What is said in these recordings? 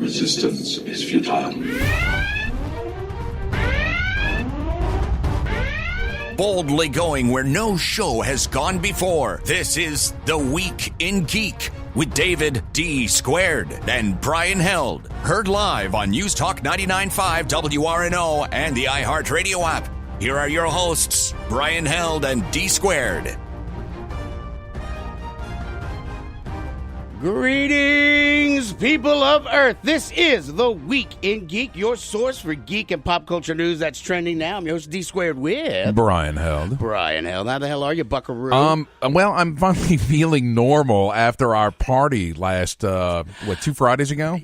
resistance is futile. Boldly going where no show has gone before. This is The Week in Geek with David D. Squared and Brian Held. Heard live on News Talk 99.5 WRNO and the iHeartRadio app. Here are your hosts, Brian Held and D. Squared. Greetings, people of Earth. This is The Week in Geek, your source for geek and pop culture news that's trending now. I'm your host, D Squared with Brian Held. Brian Held. How the hell are you, buckaroo? Well, I'm finally feeling normal after our party last, 2 Fridays ago?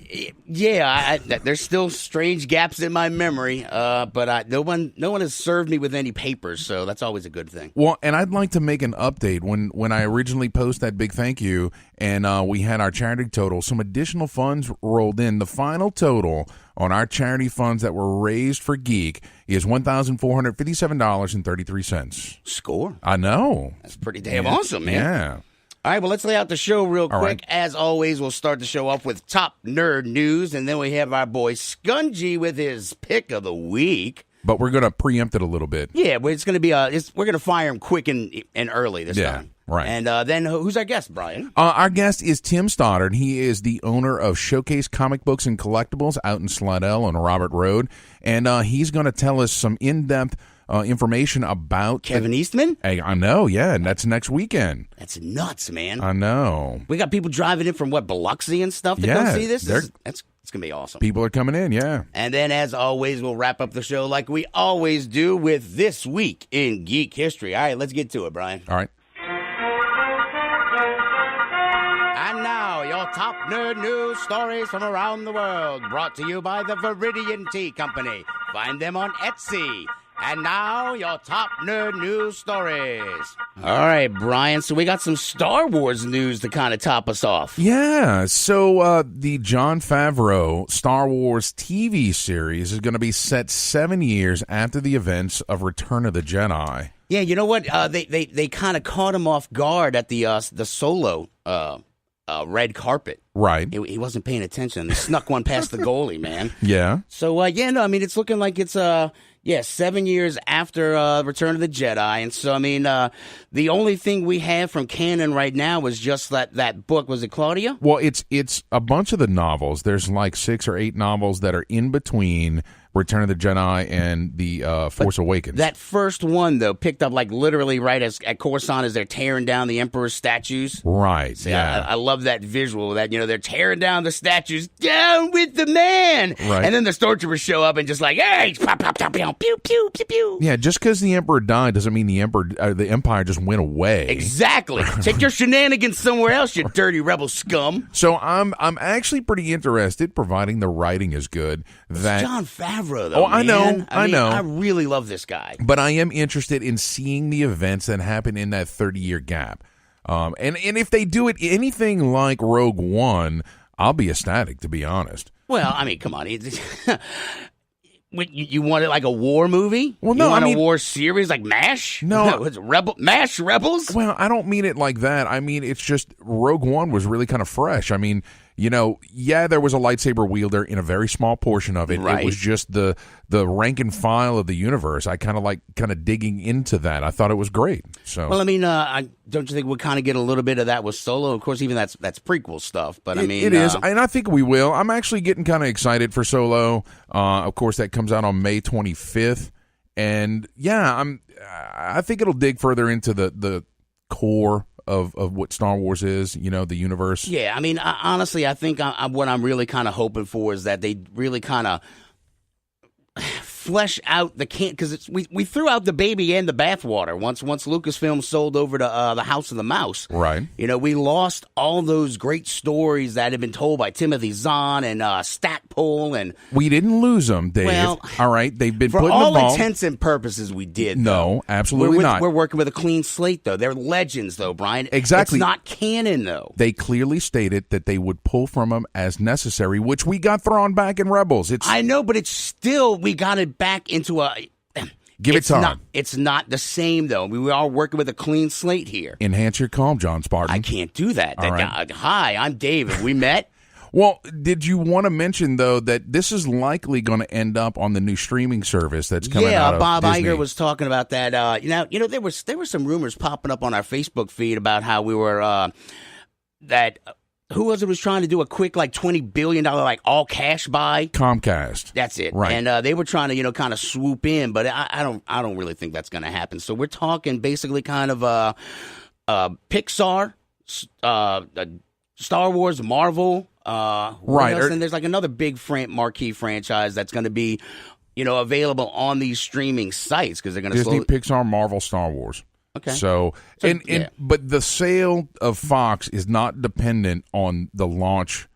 Yeah, there's still strange gaps in my memory, but no one has served me with any papers, so that's always a good thing. Well, and I'd like to make an update. When I originally posted that big thank you, and we had our charity total, some additional funds rolled in. The final total on our charity funds that were raised for Geek is $1,457.33. Score. I know. That's pretty damn awesome, man. Yeah. All right, well, let's lay out the show real quick. Right. As always, we'll start the show off with top nerd news, and then we have our boy Skungy with his pick of the week. But we're going to preempt it a little bit. Yeah, but it's going to be we're going to fire him quick and early this time. Right. And then who's our guest, Brian? Our guest is Tim Stoddard. He is the owner of Showcase Comic Books and Collectibles out in Slidell on Robert Road. And he's going to tell us some in-depth information about Kevin Eastman? Hey, I know, yeah, and that's next weekend. That's nuts, man. I know. We got people driving in from, Biloxi and stuff to go see this? It's going to be awesome. People are coming in, yeah. And then, as always, we'll wrap up the show like we always do with This Week in Geek History. All right, let's get to it, Brian. All right. And now, your top nerd news stories from around the world, brought to you by the Viridian Tea Company. Find them on Etsy. And now, your top nerd news stories. All right, Brian, so we got some Star Wars news to kind of top us off. Yeah, so the Jon Favreau Star Wars TV series is going to be set 7 years after the events of Return of the Jedi. Yeah, you know what? They kind of caught him off guard at the Solo red carpet. Right. He wasn't paying attention. They snuck one past the goalie, man. Yeah. So, it's looking like it's 7 years after Return of the Jedi. And so, the only thing we have from canon right now was just that book. Was it Claudia? Well, it's a bunch of the novels. There's like 6 or 8 novels that are in between Return of the Jedi and the Force Awakens. That first one, though, picked up literally right at Coruscant as they're tearing down the Emperor's statues. Right, So, yeah. I love that visual that, they're tearing down the statues, down with the man. Right. And then the stormtroopers show up and just hey, pop, pop, pop, pew, pew, pew, pew. Yeah, just because the Emperor died doesn't mean the Empire just went away. Exactly. Take your shenanigans somewhere else, you dirty rebel scum. So I'm actually pretty interested, providing the writing is good. That Jon Favreau, though. Oh, I know. I know. I really love this guy. But I am interested in seeing the events that happen in that 30-year gap. And if they do it anything like Rogue One, I'll be ecstatic, to be honest. Well, come on. You want it like a war movie? Well, no, you want a war series like MASH? No. It's MASH Rebels? Well, I don't mean it like that. I mean, it's just Rogue One was really kind of fresh. I mean, there was a lightsaber wielder in a very small portion of it. Right. It was just the rank and file of the universe. I kind of digging into that. I thought it was great. So, well, don't you think we'll kind of get a little bit of that with Solo? Of course, even that's prequel stuff. But it is, and I think we will. I'm actually getting kind of excited for Solo. Of course, that comes out on May 25th, and yeah, I think it'll dig further into the core of what Star Wars is, the universe. Yeah, honestly, I think what I'm really kind of hoping for is that they really kind of flesh out the because we threw out the baby and the bathwater once Lucasfilm sold over to the House of the Mouse. Right. We lost all those great stories that had been told by Timothy Zahn and Stackpole, and we didn't lose them, Dave. Well, all right, they've been for put in all the vault. intents and purposes. We did. No, absolutely not. We're working with a clean slate, though. They're legends, though, Brian. Exactly. It's not canon, though. They clearly stated that they would pull from them as necessary, which we got thrown back in Rebels. I know, but it's still we got it back into a. Give it time. It's not the same, though. We are working with a clean slate here. Enhance your calm, John Spartan. I can't do that. All right. Hi, I'm Dave. Have we met? Well, did you want to mention, though, that this is likely going to end up on the new streaming service that's coming out of Bob Disney? Iger was talking about that. There were some rumors popping up on our Facebook feed about how we were who was trying to do a quick like $20 billion like all cash buy? Comcast. That's it. Right. And they were trying to kind of swoop in, but I don't really think that's going to happen. So we're talking basically kind of Pixar, Star Wars, Marvel. Right. And there's like another big marquee franchise that's going to be, available on these streaming sites because they're going to Disney, Pixar, Marvel, Star Wars. Okay. But the sale of Fox is not dependent on the launch,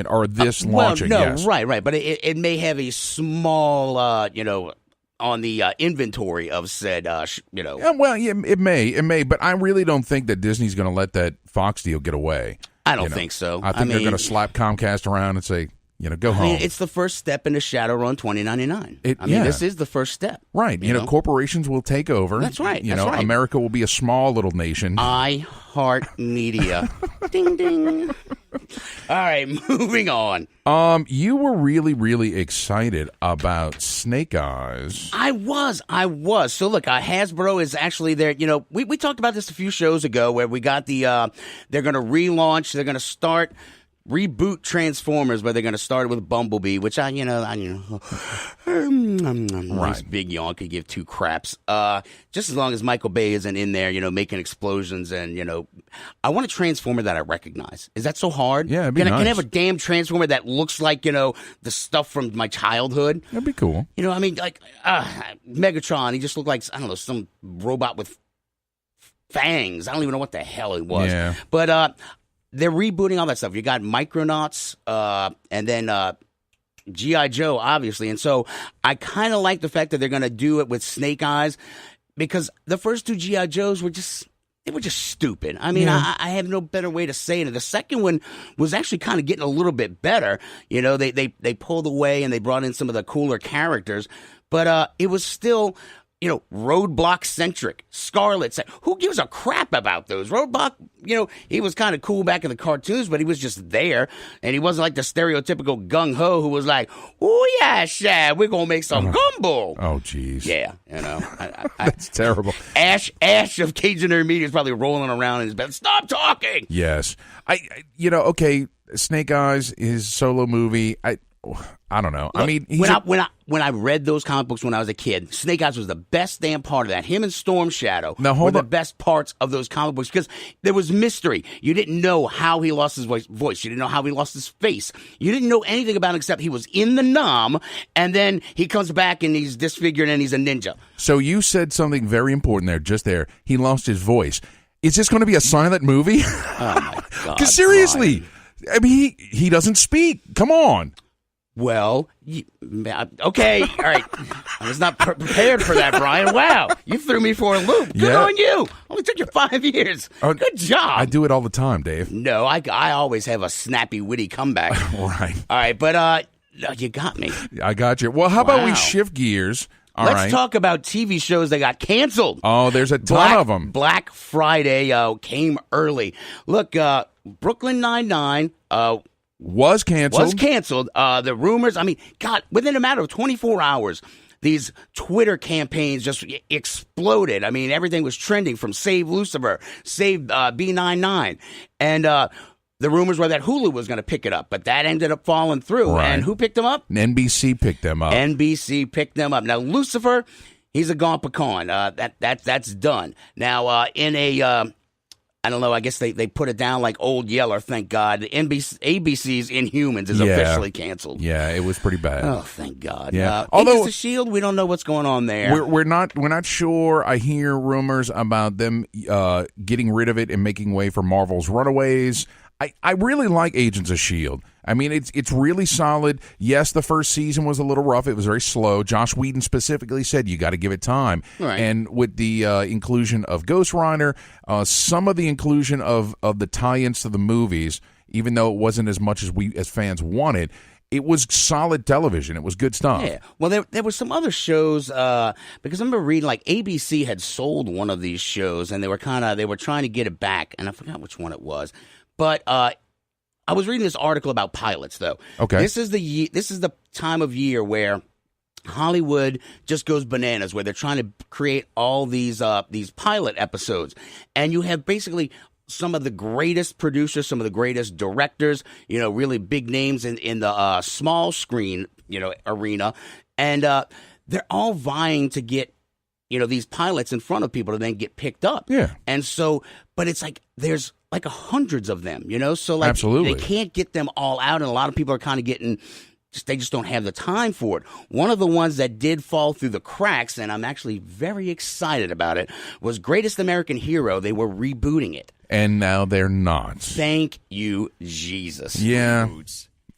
or this launching. No, yes. right. But it may have a small, on the inventory of said, Yeah, it may, but I really don't think that Disney's going to let that Fox deal get away. I don't think so. I think they're going to slap Comcast around and say, go home. It's the first step into Shadowrun 2099. This is the first step. Right. Corporations will take over. That's right. America will be a small little nation. iHeartMedia. Ding, ding. All right, moving on. You were really, really excited about Snake Eyes. I was. So look, Hasbro is actually there. We talked about this a few shows ago where we got the, they're going to relaunch, they're going to reboot Transformers, but they're going to start with Bumblebee, which nice big yawn could give two craps. Just as long as Michael Bay isn't in there, making explosions and, I want a Transformer that I recognize. Is that so hard? Yeah, it'd be nice. Can I have a damn Transformer that looks like, the stuff from my childhood? That'd be cool. Megatron, he just looked like, I don't know, some robot with fangs. I don't even know what the hell it was. Yeah. But, they're rebooting all that stuff. You got Micronauts, and then G.I. Joe, obviously. And so I kind of like the fact that they're going to do it with Snake Eyes because the first two G.I. Joes were just stupid. I have no better way to say it. The second one was actually kind of getting a little bit better. They pulled away and they brought in some of the cooler characters, but it was still Roadblock centric. Scarlet. Who gives a crap about those? Roadblock, he was kind of cool back in the cartoons, but he was just there. And he wasn't like the stereotypical gung-ho who was like, oh, yeah, Shad, we're going to make some gumbo. Oh, jeez. Yeah, That's terrible. Ash of Cajun Media is probably rolling around in his bed. Stop talking! Yes. Okay, Snake Eyes, his solo movie, I don't know. Look, when I read those comic books when I was a kid, Snake Eyes was the best damn part of that. Him and Storm Shadow were the best parts of those comic books because there was mystery. You didn't know how he lost his voice. You didn't know how he lost his face. You didn't know anything about him except he was in the Nam, and then he comes back and he's disfigured and he's a ninja. So you said something very important there, just there. He lost his voice. Is this going to be a silent movie? Oh, my God. Because seriously, Brian. He doesn't speak. Come on. Well, okay, all right. I was not prepared for that, Brian. Wow, you threw me for a loop. Good on you. Only took you 5 years. Good job. I do it all the time, Dave. No, I always have a snappy, witty comeback. Right. All right, but you got me. I got you. Well, how about we shift gears? Let's talk about TV shows that got canceled. Oh, there's a ton of them. Black Friday came early. Look, Brooklyn Nine-Nine was canceled. The rumors, God, within a matter of 24 hours, these Twitter campaigns just exploded. Everything was trending from Save Lucifer, Save B99. And the rumors were that Hulu was going to pick it up, but that ended up falling through. Right. And who picked them up? NBC picked them up. NBC picked them up. Now, Lucifer, he's a gone pecan. That's done. Now, in a... I don't know. I guess they put it down like Old Yeller. Thank God. The ABC's Inhumans is officially canceled. Yeah, it was pretty bad. Oh, thank God. Yeah. Although Agents of S.H.I.E.L.D., we don't know what's going on there. We're not sure. I hear rumors about them getting rid of it and making way for Marvel's Runaways. I really like Agents of S.H.I.E.L.D. It's really solid. Yes, the first season was a little rough. It was very slow. Joss Whedon specifically said you got to give it time. Right. And with the inclusion of Ghost Rider, some of the inclusion of the tie-ins to the movies, even though it wasn't as much as fans wanted, it was solid television. It was good stuff. Yeah. Well, there were some other shows because I remember reading like ABC had sold one of these shows and they were trying to get it back, and I forgot which one it was. But I was reading this article about pilots, though. Okay. This is the time of year where Hollywood just goes bananas, where they're trying to create all these pilot episodes, and you have basically some of the greatest producers, some of the greatest directors, really big names in the small screen, arena, and they're all vying to get these pilots in front of people to then get picked up. Yeah. And so, but it's like there's like hundreds of them, so like Absolutely. they can't get them all out, and a lot of people are kind of getting. They just don't have the time for it. One of the ones that did fall through the cracks, and I'm actually very excited about it, was Greatest American Hero. They were rebooting it. And now they're not. Thank you, Jesus. Yeah.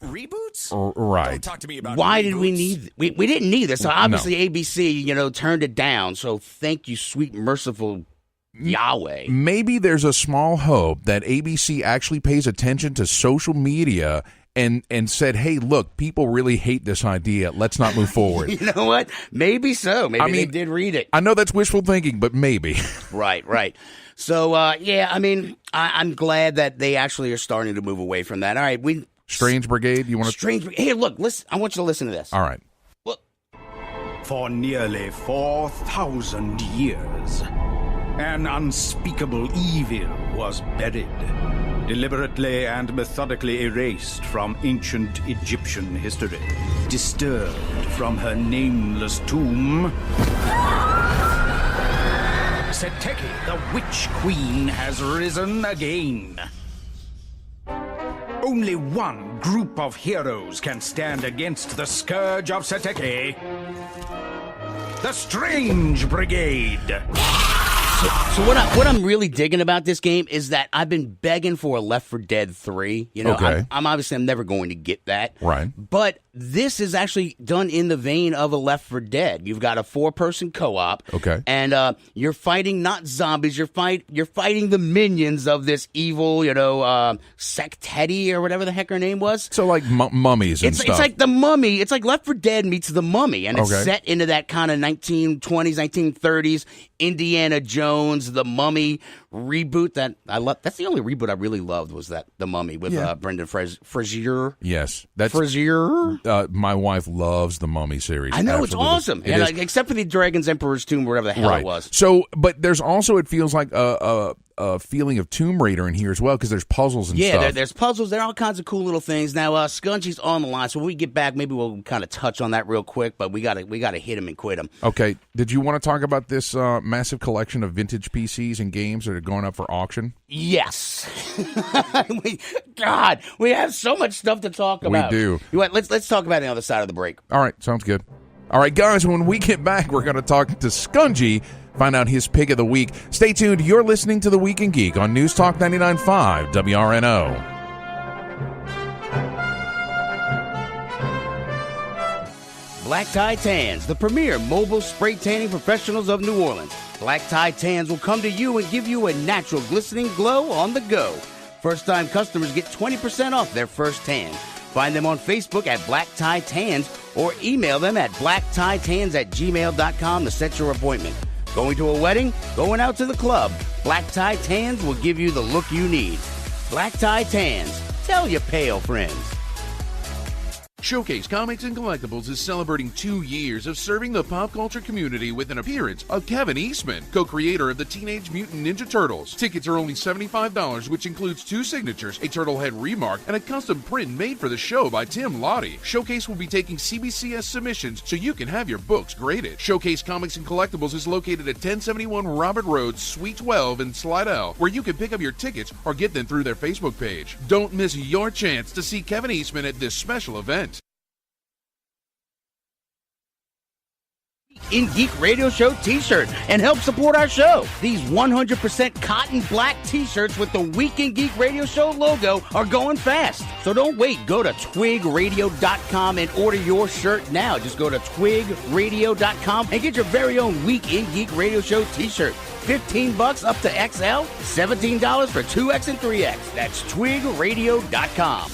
Reboots? Right. Don't talk to me about Why reboots. did we need... We didn't need this. So obviously ABC, turned it down. So thank you, sweet, merciful Yahweh. Maybe there's a small hope that ABC actually pays attention to social media and said, hey, look, people really hate this idea. Let's not move forward. You know what? Maybe so. Maybe they did read it. I know that's wishful thinking, but maybe. Right. So, I'm glad that they actually are starting to move away from that. All right, Strange Brigade, you want to... Strange Brigade. Hey, look, listen. I want you to listen to this. All right. Look. For nearly 4,000 years, an unspeakable evil was buried, deliberately and methodically erased from ancient Egyptian history. Disturbed from her nameless tomb, Seteki, the Witch Queen, has risen again. Only one group of heroes can stand against the scourge of Seteki. The Strange Brigade. So what I'm really digging about this game is that I've been begging for a Left 4 Dead 3. Okay. I'm never going to get that. Right. But this is actually done in the vein of a Left 4 Dead. You've got a 4-person co-op. Okay. And you're fighting not zombies. You're fighting the minions of this evil, Sectetti or whatever the heck her name was. So like mummies and stuff. It's like the Mummy. It's like Left 4 Dead meets the Mummy, and it's Okay. set into that kind of 1920s, 1930s Indiana Jones, the Mummy reboot that I love. That's the only reboot I really loved was that the Mummy with Brendan Fraser. Yes, that's Frazier. my wife loves the Mummy series. I know, Absolutely. it's awesome. It And, is. except for the Dragon's Emperor's Tomb, whatever the hell Right. it was. So, but there's also, it feels like a feeling of Tomb Raider in here as well, because there's puzzles and stuff. There's puzzles. There are all kinds of cool little things. Now, Skungy's on the line, so when we get back, maybe we'll kind of touch on that real quick. But we gotta hit him and quit him. Okay, did you want to talk about this massive collection of vintage PCs and games that are going up for auction? Yes. we have so much stuff to talk about. We do. You know what, let's talk about it on the other side of the break. All right, sounds good. All right, guys, when we get back, we're going to talk to Skungy, find out his pick of the week. Stay tuned. You're listening to The Week in Geek on News Talk 99.5 WRNO. Black Tie Tans, the premier mobile spray tanning professionals of New Orleans. Black Tie Tans will come to you and give you a natural glistening glow on the go. First-time customers get 20% off their first tan. Find them on Facebook at Black Tie Tans or email them at blacktitans@gmail.com to set your appointment. Going to a wedding? Going out to the club? Black Tie Tans will give you the look you need. Black Tie Tans. Tell your pale friends. Showcase Comics and Collectibles is celebrating 2 years of serving the pop culture community with an appearance of Kevin Eastman, co-creator of the Teenage Mutant Ninja Turtles. Tickets are only $75, which includes 2 signatures, a turtle head remark, and a custom print made for the show by Tim Lottie. Showcase will be taking CBCS submissions so you can have your books graded. Showcase Comics and Collectibles is located at 1071 Robert Road, Suite 12 in Slidell, where you can pick up your tickets or get them through their Facebook page. Don't miss your chance to see Kevin Eastman at this special event. In Geek Radio Show t-shirt and help support our show. These 100% cotton black t-shirts with the Week in Geek Radio Show logo are going fast. So don't wait. Go to twigradio.com and order your shirt now. Just go to twigradio.com and get your very own Week in Geek Radio Show t-shirt. $15 up to XL, $17 for 2X and 3X. That's twigradio.com.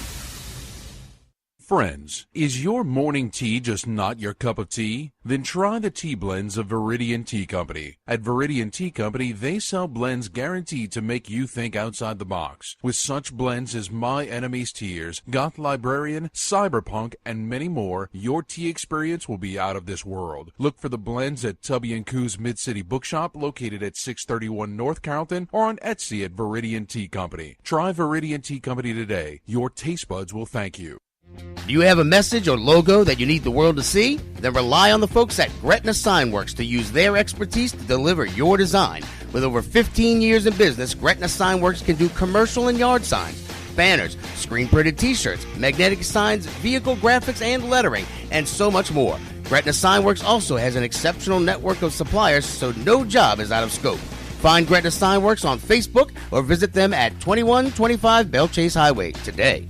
Friends, is your morning tea just not your cup of tea? Then try the tea blends of Viridian Tea Company. At Viridian Tea Company, they sell blends guaranteed to make you think outside the box. With such blends as My Enemy's Tears, Goth Librarian, Cyberpunk, and many more, your tea experience will be out of this world. Look for the blends at Tubby & Coo's Mid-City Bookshop, located at 631 North Carrollton, or on Etsy at Viridian Tea Company. Try Viridian Tea Company today. Your taste buds will thank you. Do you have a message or logo that you need the world to see? Then rely on the folks at Gretna Signworks to use their expertise to deliver your design. With over 15 years in business, Gretna Signworks can do commercial and yard signs, banners, screen-printed t-shirts, magnetic signs, vehicle graphics and lettering, and so much more. Gretna Signworks also has an exceptional network of suppliers, so no job is out of scope. Find Gretna Signworks on Facebook or visit them at 2125 Bell Chase Highway today.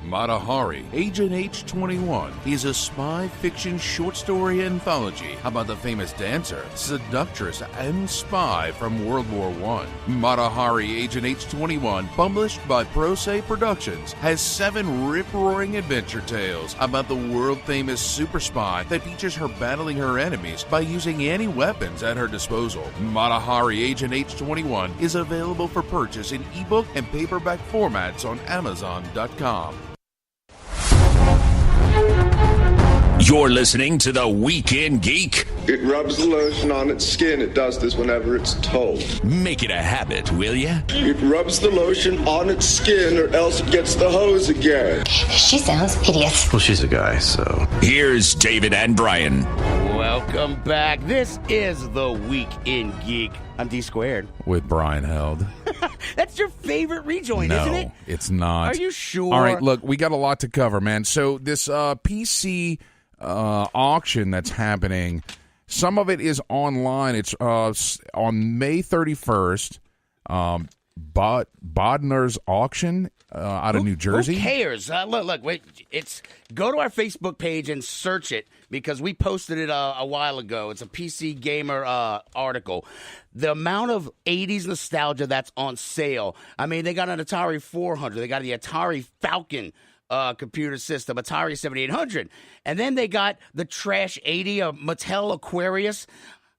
Mata Hari, Agent H21, is a spy fiction short story anthology about the famous dancer, seductress, and spy from World War I. Mata Hari, Agent H21, published by Pro Se Productions, has 7 rip-roaring adventure tales about the world-famous super spy that features her battling her enemies by using any weapons at her disposal. Mata Hari, Agent H21 is available for purchase in ebook and paperback formats on Amazon.com. You're listening to The Weekend Geek. It rubs the lotion on its skin. It does this whenever it's told. Make it a habit, will ya? It rubs the lotion on its skin or else it gets the hose again. She sounds hideous. Well, she's a guy, so... Here's David and Brian. Welcome back. This is The Weekend Geek. I'm D Squared. With Brian Held. That's your favorite rejoin, isn't it? No, it's not. Are you sure? All right, look, we got a lot to cover, man. So this PC auction that's happening, some of it is online. It's on May 31st, Bodner's auction out of New Jersey. Who cares? Look, wait. Go to our Facebook page and search it because we posted it a while ago. It's a PC Gamer article. The amount of 80s nostalgia that's on sale. I mean, they got an Atari 400. They got the Atari Falcon computer system, Atari 7800. And then they got the Trash 80, a Mattel Aquarius.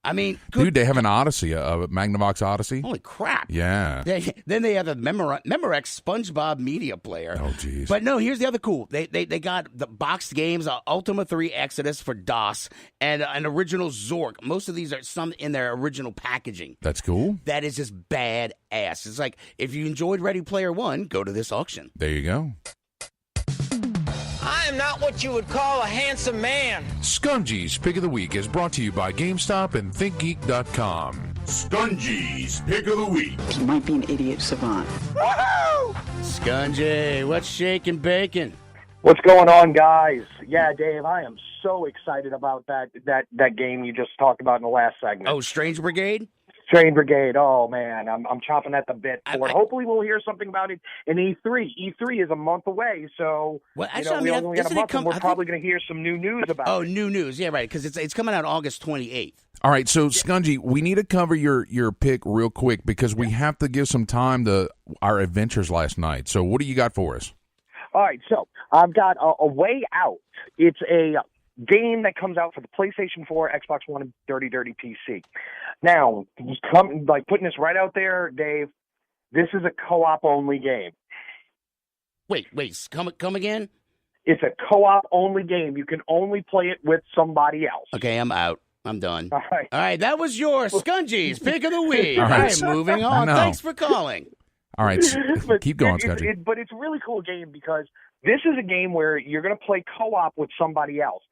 I mean, dude, they have an Odyssey, a Magnavox Odyssey. Holy crap! Yeah. Then they have the Memorex SpongeBob Media Player. Oh, jeez. But no, here's the other cool. They got the boxed games, Ultima 3 Exodus for DOS, and an original Zork. Most of these are some in their original packaging. That's cool. That is just badass. It's like if you enjoyed Ready Player One, go to this auction. There you go. I am not what you would call a handsome man. Skungy's Pick of the Week is brought to you by GameStop and ThinkGeek.com. Skungy's Pick of the Week. He might be an idiot savant. Woohoo! Skungy, what's shaking bacon? What's going on, guys? Yeah, Dave, I am so excited about that game you just talked about in the last segment. Oh, Strange Brigade? Train Brigade. Oh man, I'm chomping at the bit for it. Hopefully, we'll hear something about it in E3. E3 is a month away, so well, actually, we only got a month, and we're probably going to hear some new news about it. Oh, new news, yeah, right, because it's coming out August 28th. All right, so Skungy, we need to cover your pick real quick because we have to give some time to our adventures last night. So, what do you got for us? All right, so I've got a Way Out. It's a game that comes out for the PlayStation 4, Xbox One, and Dirty PC. Now, putting this right out there, Dave, this is a co-op only game. Wait, come again? It's a co-op only game. You can only play it with somebody else. Okay, I'm out. I'm done. All right, that was your Skungy's Pick of the Week. All right. I'm moving on. Thanks for calling. All right, keep going, Skungy. But it's a really cool game because this is a game where you're going to play co-op with somebody else.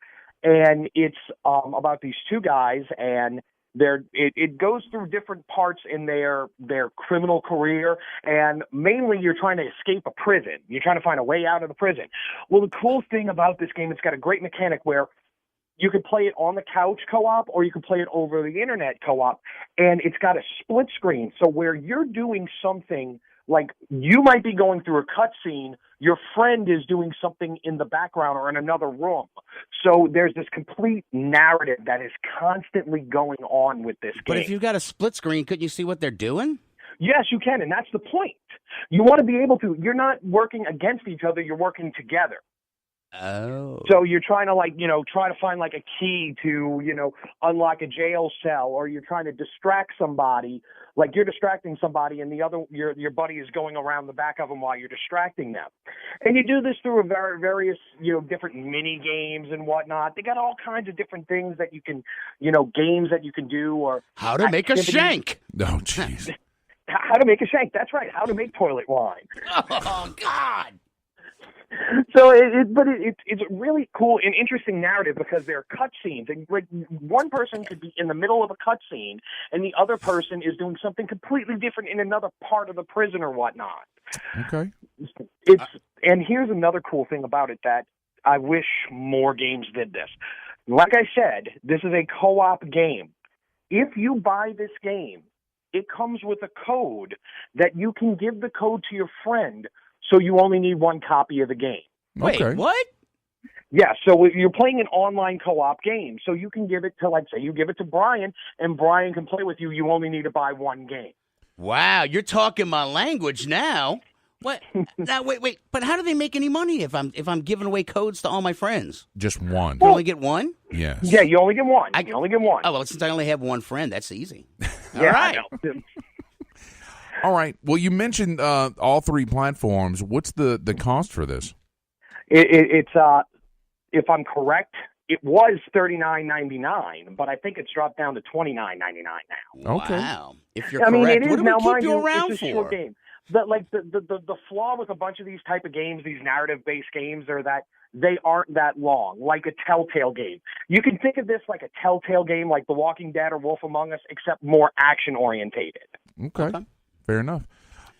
And it's about these two guys, and it goes through different parts in their criminal career, and mainly you're trying to escape a prison. You're trying to find a way out of the prison. Well, the cool thing about this game, it's got a great mechanic where you can play it on the couch co-op, or you can play it over the internet co-op, and it's got a split screen. So where you're doing something, like you might be going through a cutscene, your friend is doing something in the background or in another room. So there's this complete narrative that is constantly going on with this game. But if you've got a split screen, couldn't you see what they're doing? Yes, you can, and that's the point. You want to be able to. You're not working against each other. You're working together. Oh. So you're trying to try to find like a key to, unlock a jail cell, or you're trying to distract somebody, like you're distracting somebody and your buddy is going around the back of them while you're distracting them. And you do this through various, different mini games and whatnot. They got all kinds of different things that you can, games that you can do, or how to make a shank. Oh, jeez. How to make a shank. That's right. How to make toilet wine. Oh, God. So, it's a really cool and interesting narrative because there are cutscenes, and like one person could be in the middle of a cutscene, and the other person is doing something completely different in another part of the prison or whatnot. Okay. And here's another cool thing about it that I wish more games did this. Like I said, this is a co-op game. If you buy this game, it comes with a code that you can give the code to your friend. So you only need one copy of the game. Wait, Okay. what? Yeah, so if you're playing an online co-op game, so you can give it to, like, say you give it to Brian, and Brian can play with you. You only need to buy one game. Wow, you're talking my language now. What? Now, wait. But how do they make any money if I'm giving away codes to all my friends? Just one. You only get one? Yes. Yeah, you only get one. You only get one. Oh, well, since I only have one friend, that's easy. All yeah, right. I know. All right. Well, you mentioned all three platforms. What's the cost for this? It's if I'm correct, it was $39.99, but I think it's dropped down to $29.99 now. Okay. Wow. If you're I mean, correct, it is what do now, we keep mind you you, around it's a for? short game. The flaw with a bunch of these type of games, these narrative-based games, are that they aren't that long, like a Telltale game. You can think of this like a Telltale game, like The Walking Dead or Wolf Among Us, except more action-orientated. Okay. Fair enough.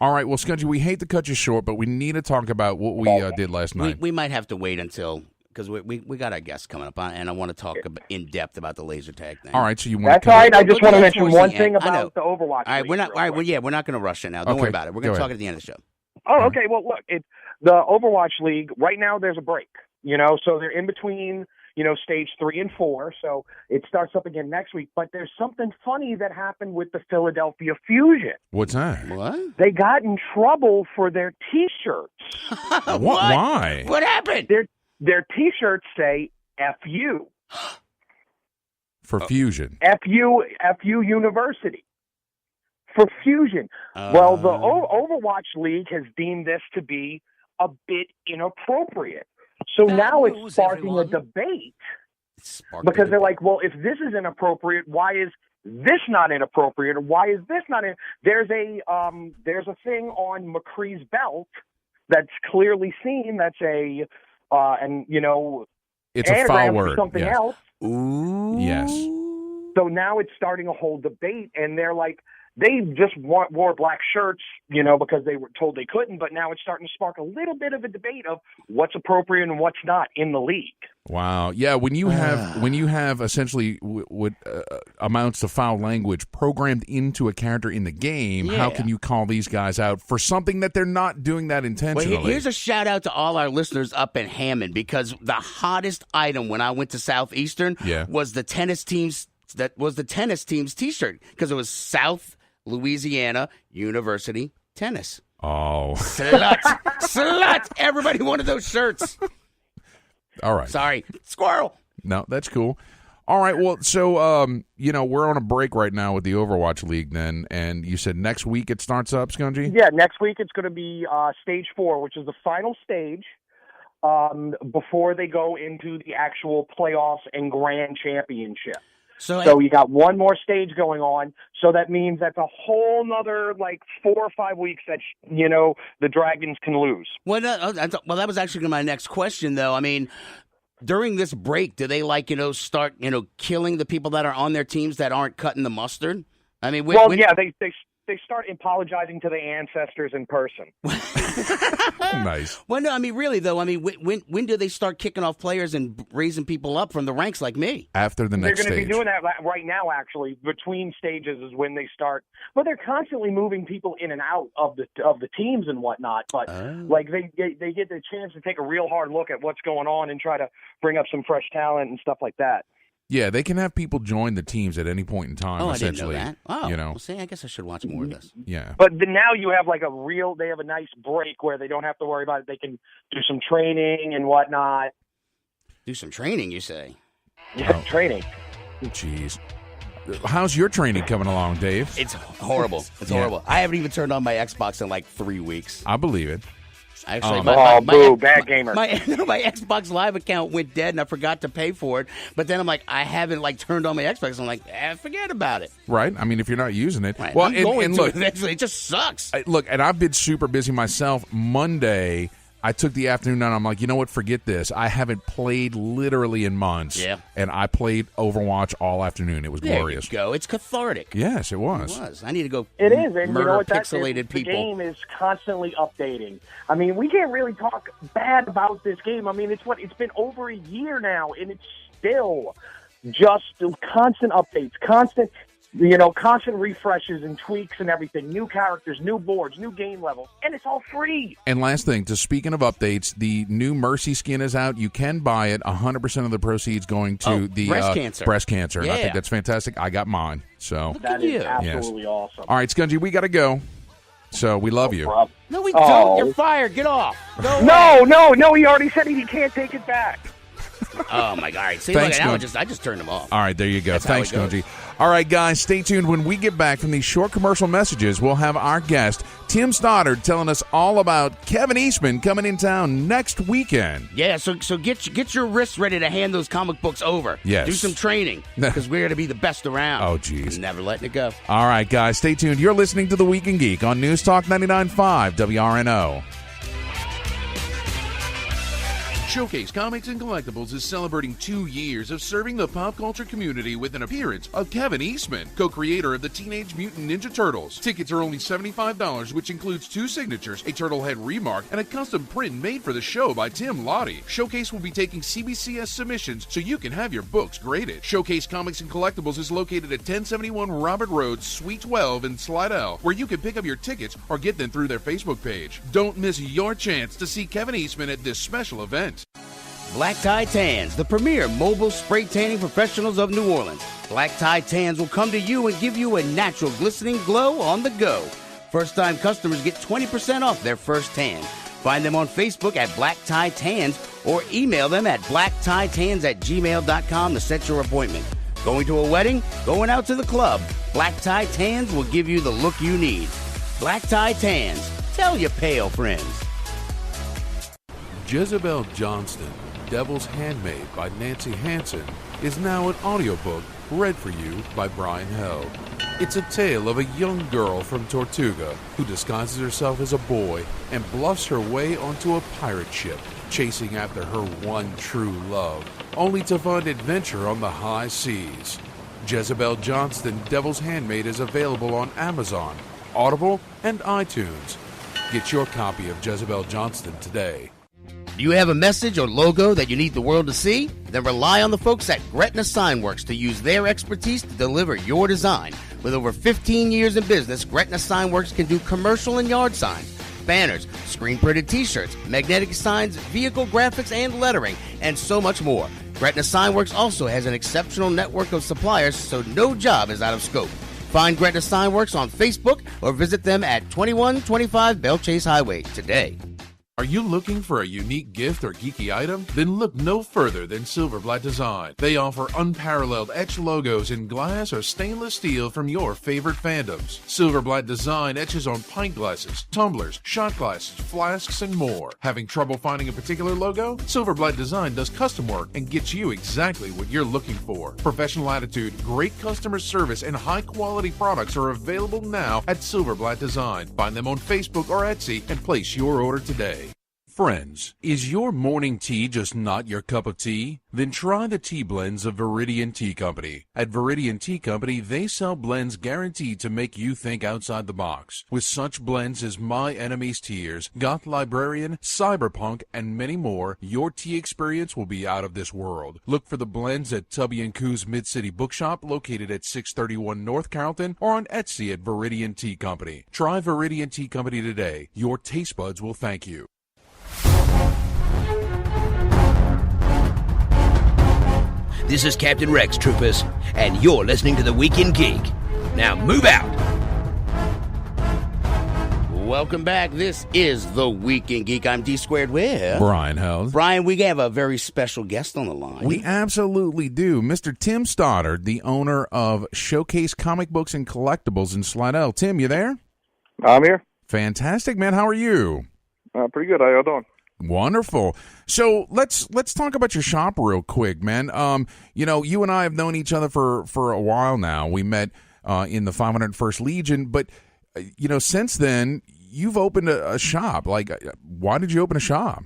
All right. Well, Skungy, we hate to cut you short, but we need to talk about what we did last night. We might have to wait until, because we got our guests coming up on, and I want to talk in depth about the laser tag thing. All right. So you want That's to all right. I just want to Let's mention towards one the thing end. about the Overwatch. All right, League we're not. real All right, quick. we're not going to rush it now. Don't Okay, worry about it. We're going go to talk ahead. at the end of the show. Oh, okay. Well, look, the Overwatch League right now. There's a break. So they're in between. Stage 3 and 4. So it starts up again next week. But there's something funny that happened with the Philadelphia Fusion. What's that? What? They got in trouble for their T-shirts. What? Why? What happened? Their T-shirts say "FU" For Fusion. FU University for Fusion. Well, the Overwatch League has deemed this to be a bit inappropriate. So now it's sparking a debate because they're like, well, if this is inappropriate, why is this not inappropriate, or why is this not? There's a thing on McCree's belt that's clearly seen. That's It's a foul word. For something yes. else. Ooh. Yes. So now it's starting a whole debate, and they're like, they just wore black shirts, because they were told they couldn't. But now it's starting to spark a little bit of a debate of what's appropriate and what's not in the league. Wow. Yeah. When you have essentially what amounts to foul language programmed into a character in the game, how can you call these guys out for something that they're not doing that intentionally? Well, here's a shout out to all our listeners up in Hammond, because the hottest item when I went to Southeastern was the tennis team's T-shirt, because it was South Louisiana University Tennis. Oh. Slut! Everybody wanted those shirts. All right. Sorry. Squirrel. No, that's cool. All right. Well, so, we're on a break right now with the Overwatch League then, and you said next week it starts up, Skungy? Yeah, next week it's going to be Stage 4, which is the final stage before they go into the actual playoffs and grand championship. So you got one more stage going on. So that means that's a whole nother 4 or 5 weeks that the Dragons can lose. Well, that was actually my next question, though. I mean, during this break, do they start killing the people that are on their teams that aren't cutting the mustard? I mean, they start apologizing to the ancestors in person. Nice. Well, no, I mean, really, though. I mean, when do they start kicking off players and raising people up from the ranks like me? After the next stage. They're going to be doing that right now, actually. Between stages is when they start. But they're constantly moving people in and out of the teams and whatnot. But they get the chance to take a real hard look at what's going on and try to bring up some fresh talent and stuff like that. Yeah, they can have people join the teams at any point in time. Oh, essentially, I didn't know that. Oh, you know. Well, see, I guess I should watch more of this. Yeah. But then now you have like they have a nice break where they don't have to worry about it. They can do some training and whatnot. Do some training, you say? Yeah, training. Jeez. How's your training coming along, Dave? It's horrible. It's horrible. I haven't even turned on my Xbox in like 3 weeks. I believe it. Actually, bad gamer. My Xbox Live account went dead, and I forgot to pay for it. But then I'm like, I haven't tourned on my Xbox. I'm like, forget about it. Right. I mean, if you're not using it, right. well, I'm going to look, eventually. It just sucks. Look, and I've been super busy myself. Monday, I took the afternoon and I'm like, you know what? Forget this. I haven't played literally in months. Yeah. And I played Overwatch all afternoon. It was glorious. There you go. It's cathartic. Yes, it was. It was. I need to go. It is, and murder you know what? pixelated people. The game is constantly updating. I mean, we can't really talk bad about this game. I mean, it's been over a year now, and it's still just constant updates, constant refreshes and tweaks and everything. New characters, new boards, new game levels, and it's all free. And last thing, speaking of updates, the new Mercy skin is out. You can buy it. 100% of the proceeds going to the breast cancer. Breast cancer. Yeah. And I think that's fantastic. I got mine. So That is absolutely awesome. All right, Skungy, we got to go. So we love you. No, we don't. You're fired. Get off. No. He already said he can't take it back. Oh, my God. All right. See, Thanks, look, I just turned them off. All right, there you go. That's Thanks, how it goes. Skungy. All right, guys, stay tuned. When we get back from these short commercial messages, we'll have our guest, Tim Stoddard, telling us all about Kevin Eastman coming in town next weekend. Yeah, so get your wrists ready to hand those comic books over. Yes. Do some training, because we're going to be the best around. Oh, geez. Never letting it go. All right, guys, stay tuned. You're listening to The Week in Geek on News Talk 99.5 WRNO. Showcase Comics and Collectibles is celebrating 2 years of serving the pop culture community with an appearance of Kevin Eastman, co-creator of the Teenage Mutant Ninja Turtles. Tickets are only $75, which includes 2 signatures, a turtle head remark, and a custom print made for the show by Tim Lottie. Showcase will be taking CBCS submissions so you can have your books graded. Showcase Comics and Collectibles is located at 1071 Robert Road, Suite 12 in Slidell, where you can pick up your tickets or get them through their Facebook page. Don't miss your chance to see Kevin Eastman at this special event. Black Tie Tans, the premier mobile spray tanning professionals of New Orleans. Black Tie Tans will come to you and give you a natural glistening glow on the go. First-time customers get 20% off their first tan. Find them on Facebook at Black Tie Tans or email them at blacktitans@gmail.com to set your appointment. Going to a wedding? Going out to the club? Black Tie Tans will give you the look you need. Black Tie Tans. Tell your pale friends. Jezebel Johnston, Devil's Handmaid by Nancy Hansen, is now an audiobook read for you by Brian Held. It's a tale of a young girl from Tortuga who disguises herself as a boy and bluffs her way onto a pirate ship, chasing after her one true love, only to find adventure on the high seas. Jezebel Johnston, Devil's Handmaid is available on Amazon, Audible, and iTunes. Get your copy of Jezebel Johnston today. Do you have a message or logo that you need the world to see? Then rely on the folks at Gretna Signworks to use their expertise to deliver your design. With over 15 years in business, Gretna Signworks can do commercial and yard signs, banners, screen-printed t-shirts, magnetic signs, vehicle graphics and lettering, and so much more. Gretna Signworks also has an exceptional network of suppliers, so no job is out of scope. Find Gretna Signworks on Facebook or visit them at 2125 Bell Chase Highway today. Are you looking for a unique gift or geeky item? Then look no further than Silverblatt Design. They offer unparalleled etched logos in glass or stainless steel from your favorite fandoms. Silverblatt Design etches on pint glasses, tumblers, shot glasses, flasks, and more. Having trouble finding a particular logo? Silverblatt Design does custom work and gets you exactly what you're looking for. Professional attitude, great customer service, and high-quality products are available now at Silverblatt Design. Find them on Facebook or Etsy and place your order today. Friends, is your morning tea just not your cup of tea? Then try the tea blends of Viridian Tea Company. At Viridian Tea Company, they sell blends guaranteed to make you think outside the box. With such blends as My Enemy's Tears, Goth Librarian, Cyberpunk, and many more, your tea experience will be out of this world. Look for the blends at Tubby & Coo's Mid-City Bookshop, located at 631 North Carrollton, or on Etsy at Viridian Tea Company. Try Viridian Tea Company today. Your taste buds will thank you. This is Captain Rex, troopers, and you're listening to The Week in Geek. Now move out. Welcome back. This is The Week in Geek. I'm D Squared with Brian Held. Brian, we have a very special guest on the line. We absolutely do. Mr. Tim Stoddard, the owner of Showcase Comic Books and Collectibles in Slidell. Tim, you there? I'm here. Fantastic, man. How are you? Pretty good. How y'all doing? Wonderful. So let's talk about your shop real quick, man. You and I have known each other for a while now. We met in the 501st Legion, but since then you've opened a shop. Like, why did you open a shop?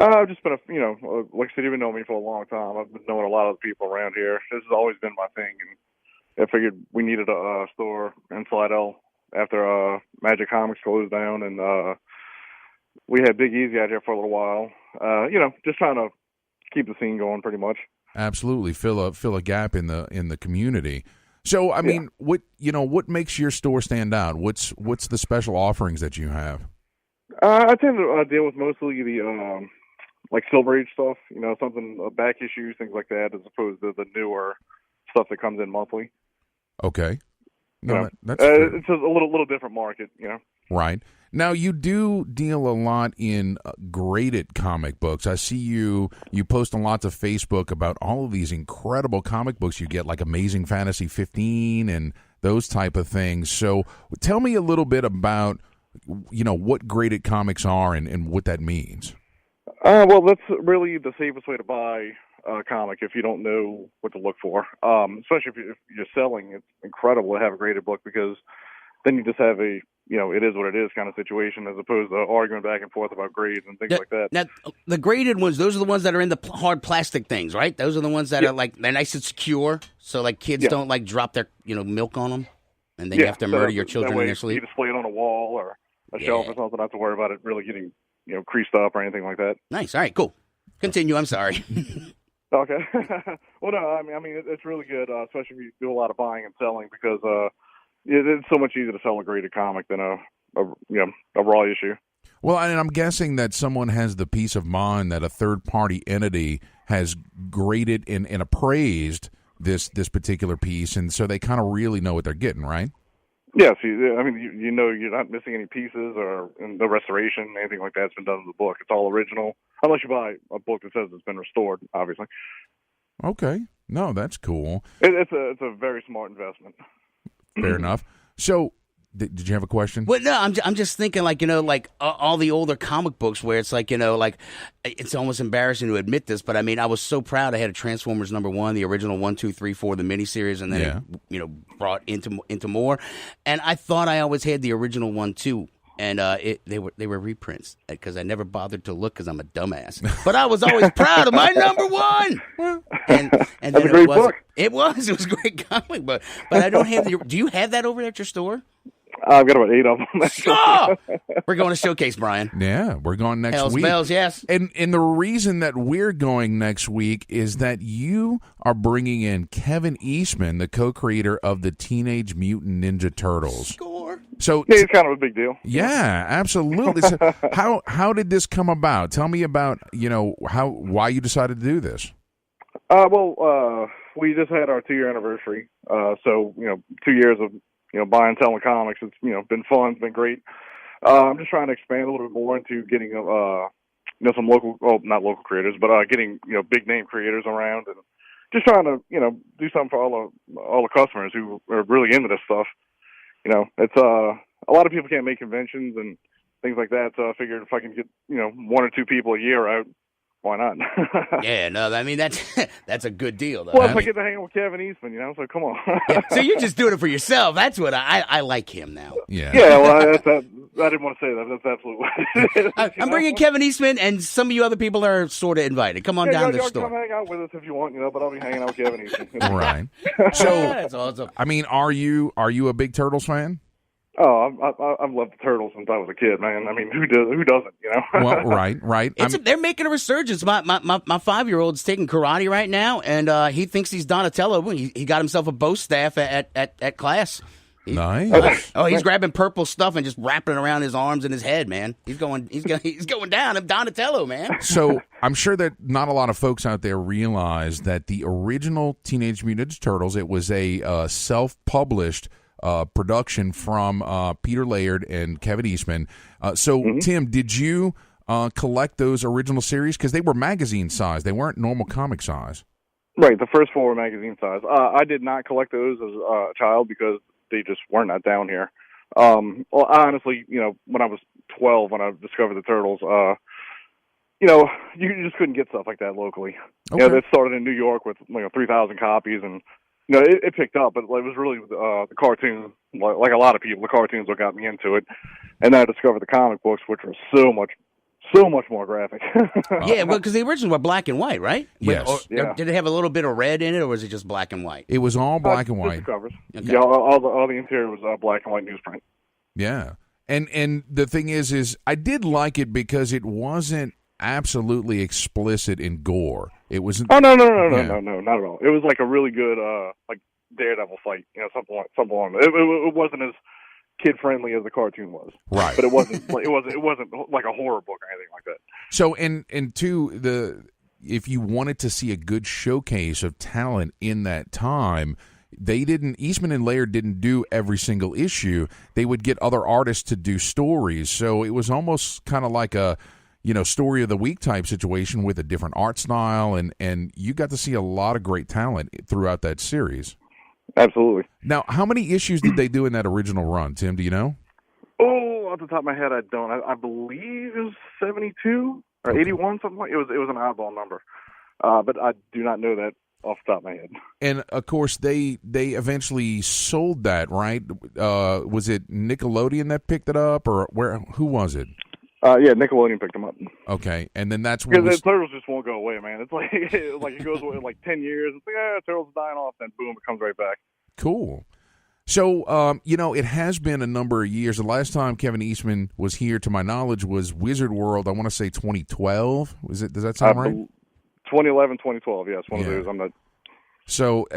I've just been like I said, you've been knowing me for a long time. I've been knowing a lot of the people around here. This has always been my thing, and I figured we needed a store in Slidell after Magic Comics closed down, and we had Big Easy out here for a little while. Just trying to keep the scene going, pretty much. Absolutely, fill a gap in the community. So, I mean, what makes your store stand out? What's the special offerings that you have? I tend to deal with mostly the like Silver Age stuff. Something back issues, things like that, as opposed to the newer stuff that comes in monthly. Okay, that's it's a little different market, Right. Now, you do deal a lot in graded comic books. I see you post on lots of Facebook about all of these incredible comic books you get, like Amazing Fantasy 15 and those type of things. So tell me a little bit about, what graded comics are and what that means. Well, that's really the safest way to buy a comic if you don't know what to look for. Especially if you're selling, it's incredible to have a graded book, because then you just have a it is what it is kind of situation, as opposed to arguing back and forth about grades and things like that. Now, the graded ones, those are the ones that are in the hard plastic things, right? Those are the ones that are like, they're nice and secure, so like kids don't like drop their milk on them, and then you have to murder your children in their sleep. You display it on a wall or a shelf or something, not to worry about it really getting creased up or anything like that. Nice. All right, cool. Continue. I'm sorry. Okay. Well, no, I mean it's really good, especially if you do a lot of buying and selling, because it's so much easier to sell a graded comic than a raw issue. Well, and I'm guessing that someone has the peace of mind that a third-party entity has graded and appraised this particular piece, and so they kind of really know what they're getting, right? Yes, I mean, you're not missing any pieces or the restoration, anything like that's been done in the book. It's all original, unless you buy a book that says it's been restored, obviously. Okay. No, that's cool. It's a very smart investment. Fair enough. So, did you have a question? Well, no, I'm just thinking, like, all the older comic books where it's like, like, it's almost embarrassing to admit this, but I mean, I was so proud I had a Transformers #1, the original 1, 2, 3, 4, the miniseries, and then it, brought into more. And I thought I always had the original 1 too. And they were reprints, because I never bothered to look because I'm a dumbass. But I was always proud of my #1. And then That's a great book. It was a great comic book. But I don't have do you have that over at your store? I've got about 8 of them. Oh! We're going to Showcase, Brian. Yeah, we're going next Hells week. Bells, yes. And the reason that we're going next week is that you are bringing in Kevin Eastman, the co-creator of the Teenage Mutant Ninja Turtles. Score. So it's kind of a big deal. Yeah, absolutely. So how did this come about? Tell me about why you decided to do this. We just had our 2-year anniversary. So 2 years of buying and selling comics. It's been fun. It's been great. I'm just trying to expand a little bit more into getting some local, not local creators, but getting big name creators around, and just trying to do something for all the customers who are really into this stuff. It's a lot of people can't make conventions and things like that, so I figured if I can get 1 or 2 people a year out, why not? Yeah, no, I mean that's a good deal, though. Well, if I get to hang out with Kevin Eastman, so come on. So you're just doing it for yourself. That's what I like him now. Yeah. Yeah, well, I didn't want to say that. That's absolutely what it is. I'm bringing Kevin Eastman, and some of you other people are sort of invited. Come on down to the store. Come hang out with us if you want, but I'll be hanging out with Kevin Eastman. Right. So, that's awesome. I mean, are you a big Turtles fan? Oh, I've loved the Turtles since I was a kid, man. I mean, who doesn't, Well, right. They're making a resurgence. My 5-year-old's taking karate right now, and he thinks he's Donatello. He got himself a bow staff at class. Nice. Oh, he's grabbing purple stuff and just wrapping it around his arms and his head, man. He's going down. I'm Donatello, man. So I'm sure that not a lot of folks out there realize that the original Teenage Mutant Ninja Turtles, it was a self-published production from Peter Laird and Kevin Eastman. Tim, did you collect those original series? Because they were magazine size. They weren't normal comic size. Right, the first 4 were magazine size. I did not collect those as a child because they just weren't that down here. Well, honestly, when I was 12, when I discovered the Turtles, you just couldn't get stuff like that locally. Okay. That started in New York with 3,000 copies, and it picked up, but it was really the cartoon, like a lot of people, the cartoons what got me into it, and then I discovered the comic books, which were so much more graphic. Yeah, well, because the originals were black and white, right? Yes. Or did it have a little bit of red in it, or was it just black and white? It was all black and white. Just the covers. Okay. Yeah, all the interior was black and white newsprint. Yeah. And the thing is I did like it because it wasn't absolutely explicit in gore. It wasn't. Oh no, not at all. It was like a really good like Daredevil fight, something along. It wasn't as kid friendly as the cartoon was, right? But it wasn't like a horror book or anything like that. So and two, if you wanted to see a good showcase of talent in that time, Eastman and Laird didn't do every single issue. They would get other artists to do stories. So it was almost kind of like a, story of the week type situation with a different art style. And you got to see a lot of great talent throughout that series. Absolutely. Now, how many issues did they do in that original run, Tim? Do you know? Oh, off the top of my head, I don't. I believe it was 72 or 81, something like. It was an oddball number, but I do not know that off the top of my head. And of course, they eventually sold that, right? Was it Nickelodeon that picked it up, or who was it? Yeah, Nickelodeon picked them up. Okay, and then that's when because the Turtles just won't go away, man. It's like it goes away like 10 years. It's like Turtles dying off, then boom, it comes right back. Cool. So, it has been a number of years. The last time Kevin Eastman was here, to my knowledge, was Wizard World. I want to say 2012. Does that sound right? 2011, 2012. Yes, one of those. I'm not. So,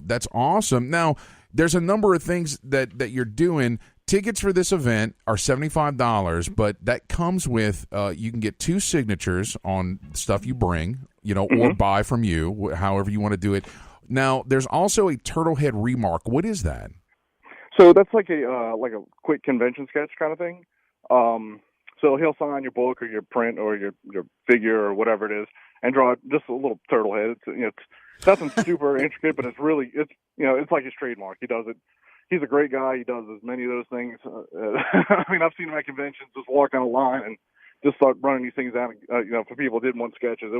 that's awesome. Now, there's a number of things that you're doing. Tickets for this event are $75, but that comes with you can get 2 signatures on stuff you bring, or buy from you, however you want to do it. Now, there's also a Turtlehead remark. What is that? So that's like a quick convention sketch kind of thing. So he'll sign your book or your print or your figure or whatever it is, and draw just a little turtle head. It's nothing super intricate, but it's like his trademark. He does it. He's a great guy. He does as many of those things. I mean, I've seen him at conventions just walk down a line and just start running these things out. For people who didn't want sketches,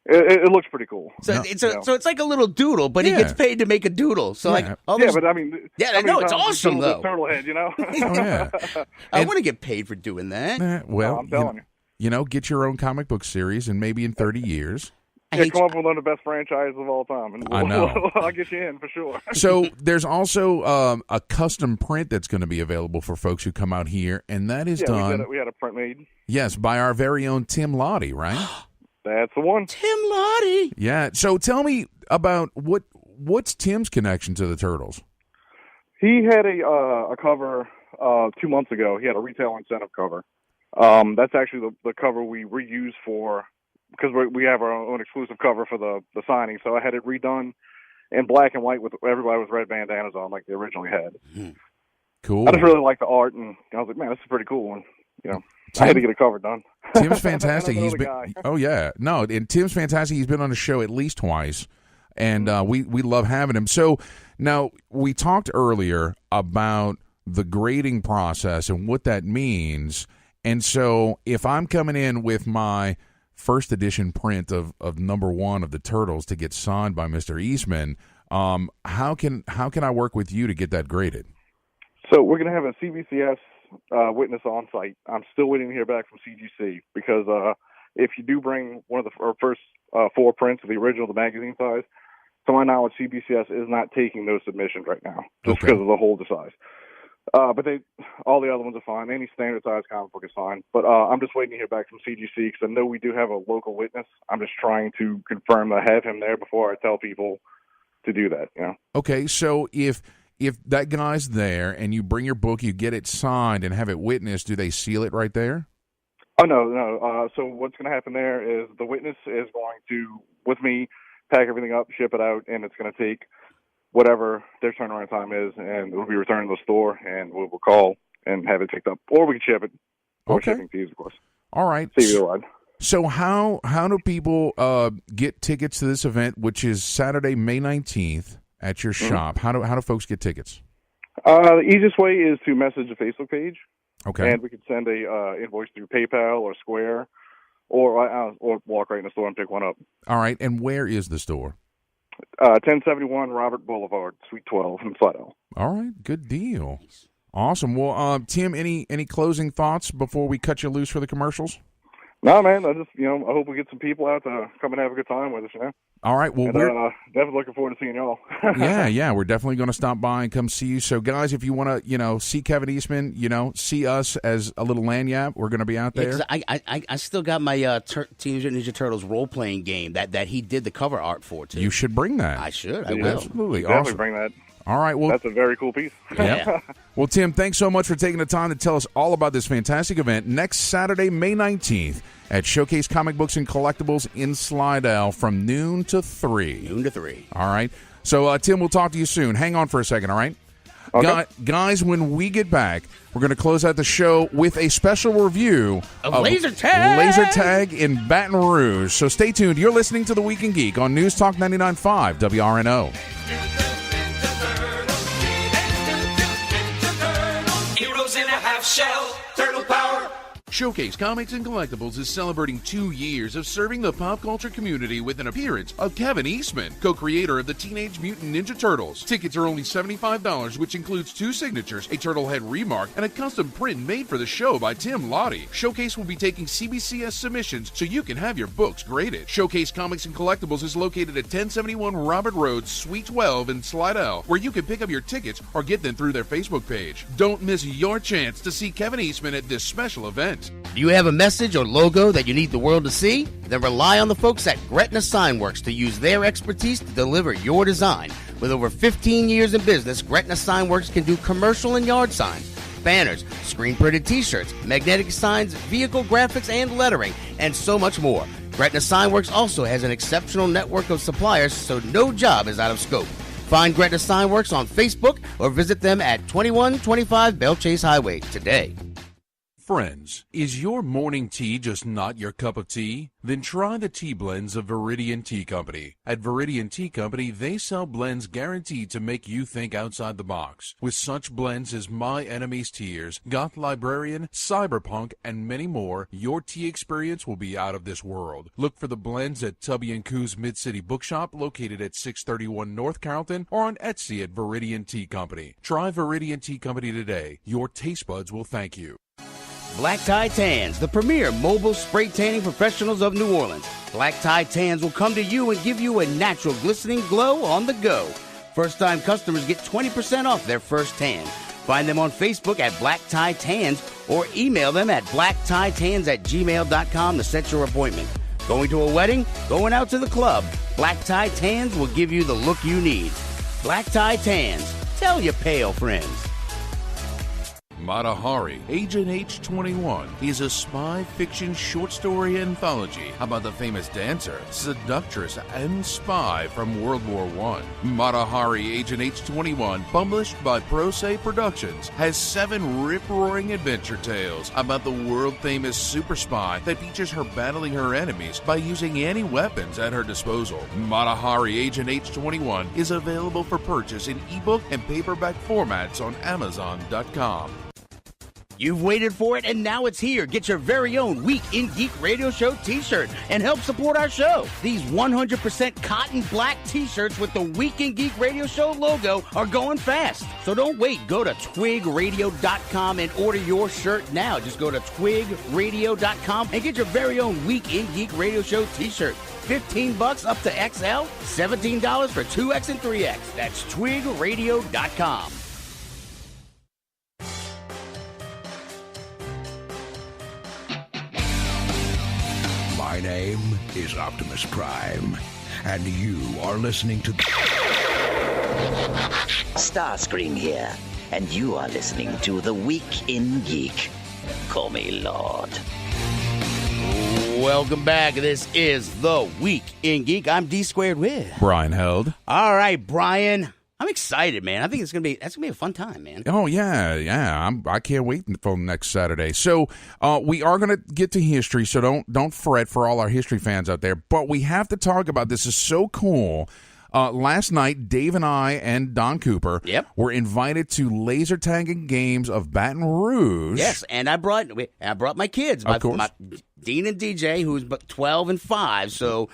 it looks pretty cool. So it's like a little doodle, but he gets paid to make a doodle. So but I mean, it's awesome though. Turtle head, Oh, yeah. I want to get paid for doing that. Well, I'm telling you. Get your own comic book series, and maybe in 30 years. Yeah, come up with one of the best franchises of all time. And I know. I'll get you in for sure. So there's also a custom print that's going to be available for folks who come out here, and that is done. We had a print made. Yes, by our very own Tim Lottie, right? That's the one. Tim Lottie. Yeah. So tell me about what's Tim's connection to the Turtles? He had a cover 2 months ago. He had a retail incentive cover. That's actually the cover we reused for, because we have our own exclusive cover for the signing. So I had it redone in black and white with everybody with red bandanas on, like they originally had. Cool. I just really like the art, and I was like, man, this is a pretty cool one. I had to get a cover done. Tim's fantastic. He's been. Oh yeah, no, and Tim's fantastic. He's been on the show at least twice, and we love having him. So now we talked earlier about the grading process and what that means. And so if I'm coming in with my first edition print of number 1 of the Turtles to get signed by Mr. Eastman, how can I work with you to get that graded? So we're going to have a CBCS witness on site. I'm still waiting to hear back from CGC, because if you do bring one of our first 4 prints of the original, the magazine size, to my knowledge, CBCS is not taking those submissions right now, just because of the holder size. But all the other ones are fine. Any standard size comic book is fine. But I'm just waiting to hear back from CGC, because I know we do have a local witness. I'm just trying to confirm that I have him there before I tell people to do that. Okay, so if if that guy's there and you bring your book, you get it signed and have it witnessed, do they seal it right there? Oh, no. So what's going to happen there is the witness is going to, with me, pack everything up, ship it out, and it's going to take whatever their turnaround time is, and it will be returned to the store, and we will call and have it picked up. Or we can ship it. Or shipping fees, of course. All right. Save you a lot. So how do people get tickets to this event, which is Saturday, May 19th at your shop? How do folks get tickets? The easiest way is to message the Facebook page. Okay. And we could send a invoice through PayPal or Square, or walk right in the store and pick one up. All right. And where is the store? 1071 Robert Boulevard, Suite 12 in Slidell. All right. Good deal. Awesome. Well, Tim, any closing thoughts before we cut you loose for the commercials? No, man. I just, I hope we get some people out to come and have a good time with us, All right. Well, we're definitely looking forward to seeing y'all. yeah. We're definitely going to stop by and come see you. So, guys, if you want to, see Kevin Eastman, see us as a little lanyard, we're going to be out there. Yeah, I still got my Teenage Mutant Ninja Turtles role-playing game that he did the cover art for, too. You should bring that. I should. I will. Absolutely. Definitely Awesome. bring that. All right. Well, that's a very cool piece. Yeah. Well, Tim, thanks so much for taking the time to tell us all about this fantastic event next Saturday, May 19th at Showcase Comic Books and Collectibles in Slidell from noon to 3. Noon to 3. All right. So, Tim, we'll talk to you soon. Hang on for a second, all right? Okay. Guys, when we get back, we're going to close out the show with a special review of Laser Tag! Laser Tag in Baton Rouge. So stay tuned. You're listening to The Week in Geek on News Talk 99.5 WRNO. Heroes in a half shell, turtle power. Showcase Comics and Collectibles is celebrating 2 years of serving the pop culture community with an appearance of Kevin Eastman, co-creator of the Teenage Mutant Ninja Turtles. Tickets are only $75, which includes 2 signatures, a turtle head remark, and a custom print made for the show by Tim Lottie. Showcase will be taking CBCS submissions so you can have your books graded. Showcase Comics and Collectibles is located at 1071 Robert Road, Suite 12 in Slidell, where you can pick up your tickets or get them through their Facebook page. Don't miss your chance to see Kevin Eastman at this special event. Do you have a message or logo that you need the world to see? Then rely on the folks at Gretna Signworks to use their expertise to deliver your design. With over 15 years in business, Gretna Signworks can do commercial and yard signs, banners, screen-printed t-shirts, magnetic signs, vehicle graphics and lettering, and so much more. Gretna Signworks also has an exceptional network of suppliers, so no job is out of scope. Find Gretna Signworks on Facebook or visit them at 2125 Belle Chase Highway today. Friends, is your morning tea just not your cup of tea? Then try the tea blends of Viridian Tea Company. At Viridian Tea Company, they sell blends guaranteed to make you think outside the box. With such blends as My Enemy's Tears, Goth Librarian, Cyberpunk, and many more, your tea experience will be out of this world. Look for the blends at Tubby & Coo's Mid-City Bookshop, located at 631 North Carrollton, or on Etsy at Viridian Tea Company. Try Viridian Tea Company today. Your taste buds will thank you. Black Tie Tans, the premier mobile spray tanning professionals of New Orleans. Black Tie Tans will come to you and give you a natural glistening glow on the go. First-time customers get 20% off their first tan. Find them on Facebook at Black Tie Tans or email them at blacktitans@gmail.com to set your appointment. Going to a wedding? Going out to the club? Black Tie Tans will give you the look you need. Black Tie Tans. Tell your pale friends. Mata Hari, Agent H21, is a spy fiction short story anthology about the famous dancer, seductress, and spy from World War I. Mata Hari, Agent H21, published by Pro Se Productions, has 7 rip-roaring adventure tales about the world-famous super spy that features her battling her enemies by using any weapons at her disposal. Mata Hari, Agent H21 is available for purchase in ebook and paperback formats on Amazon.com. You've waited for it, and now it's here. Get your very own Week in Geek Radio Show t-shirt and help support our show. These 100% cotton black t-shirts with the Week in Geek Radio Show logo are going fast. So don't wait. Go to twigradio.com and order your shirt now. Just go to twigradio.com and get your very own Week in Geek Radio Show t-shirt. $15 up to XL, $17 for 2X and 3X. That's twigradio.com. My name is Optimus Prime, and you are listening to Starscream here, and you are listening to The Week in Geek. Call me Lord. Welcome back. This is The Week in Geek. I'm D Squared with Brian Held. All right, Brian. I'm excited, man. I think that's gonna be a fun time, man. Oh yeah. I can't wait until next Saturday. So we are gonna get to history. So don't fret for all our history fans out there. But we have to talk about this. Is so cool. Last night, Dave and I and Don Cooper were invited to laser tagging games of Baton Rouge. Yes, and I brought my kids, my Dean and DJ, who's 12 and 5. So